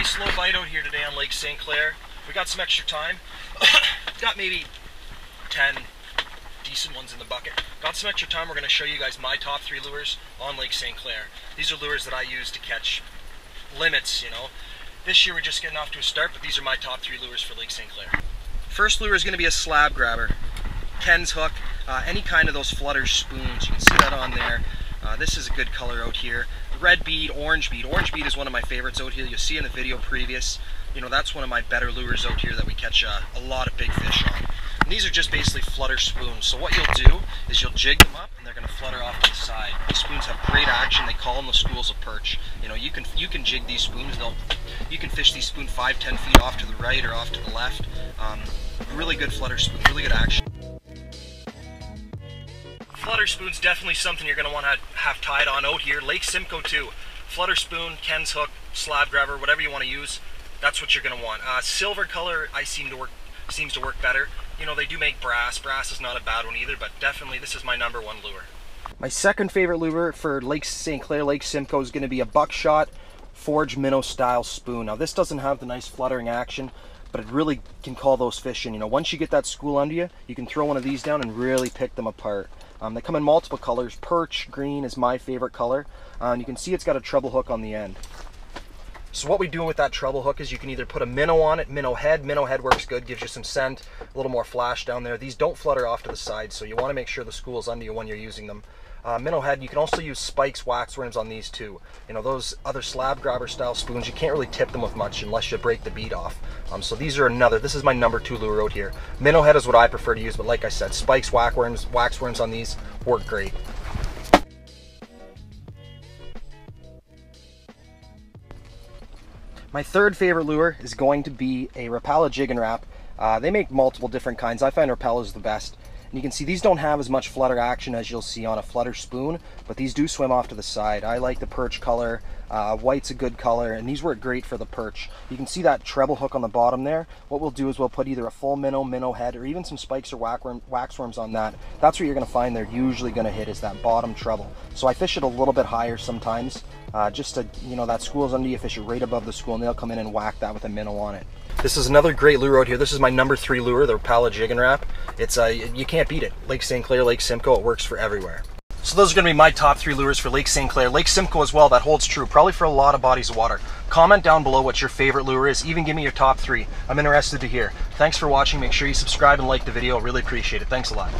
slow bite out here today on Lake St. Clair. We got some extra time. Got maybe 10 decent ones in the bucket. Got some extra time. We're going to show you guys my top 3 lures on Lake St. Clair. These are lures that I use to catch limits, you know. This year we're just getting off to a start, but these are my top 3 lures for Lake St. Clair. First lure is going to be a slab grabber. Ken's hook, any kind of those flutter spoons. You can see that on there. This is a good color out here. Red bead, orange bead. Orange bead is one of my favorites out here. You'll see in the video previous. You know, that's one of my better lures out here that we catch a lot of big fish on. And these are just basically flutter spoons. So what you'll do is you'll jig them up and they're going to flutter off to the side. These spoons have great action. They call them the schools of perch. You know, you can jig these spoons. You can fish these spoons 5-10 feet off to the right or off to the left. Really good flutter spoon, really good action. Flutter spoon's definitely something you're going to want to have tied on out here. Lake Simcoe too. Flutter spoon, Ken's hook, slab grabber, whatever you want to use, that's what you're going to want. Silver color seems to work better. You know, they do make brass. Brass is not a bad one either, but definitely this is my #1 lure. My second favorite lure for Lake St. Clair, Lake Simcoe is going to be a buckshot FORAGE minnow style spoon. Now this doesn't have the nice fluttering action, but it really can call those fish in. You know, once you get that school under you, you can throw one of these down and really pick them apart. They come in multiple colors. Perch green is my favorite color. And you can see it's got a treble hook on the end. So what we do with that treble hook is you can either put a minnow on it, minnow head. Minnow head works good, gives you some scent, a little more flash down there. These don't flutter off to the side, so you want to make sure the school is under you when you're using them. Minnow head, you can also use spikes, waxworms on these too. You know, those other slab grabber style spoons, you can't really tip them with much unless you break the bead off. So these are this is my #2 lure out here. Minnow head is what I prefer to use, but like I said, spikes, waxworms on these work great. My third favorite lure is going to be a RAPALA jig and wrap. They make multiple different kinds. I find RAPALA's the best. And you can see these don't have as much flutter action as you'll see on a flutter spoon, but these do swim off to the side. I like the perch color. White's a good color, and these work great for the perch. You can see that treble hook on the bottom there. What we'll do is we'll put either a full minnow head, or even some spikes or waxworms on that. That's what you're going to find they're usually going to hit, is that bottom treble. So I fish it a little bit higher sometimes, just to, you know, that school's under you, fish it right above the school, and they'll come in and whack that with a minnow on it. This is another great lure out here. This is my #3 lure, the RAPALA jig and wrap. It's you can't beat it. Lake St. Clair, Lake Simcoe, it works for everywhere. So those are going to be my top 3 lures for Lake St. Clair. Lake Simcoe as well, that holds true, probably for a lot of bodies of water. Comment down below what your favorite lure is. Even give me your top 3. I'm interested to hear. Thanks for watching. Make sure you subscribe and like the video. I really appreciate it. Thanks a lot.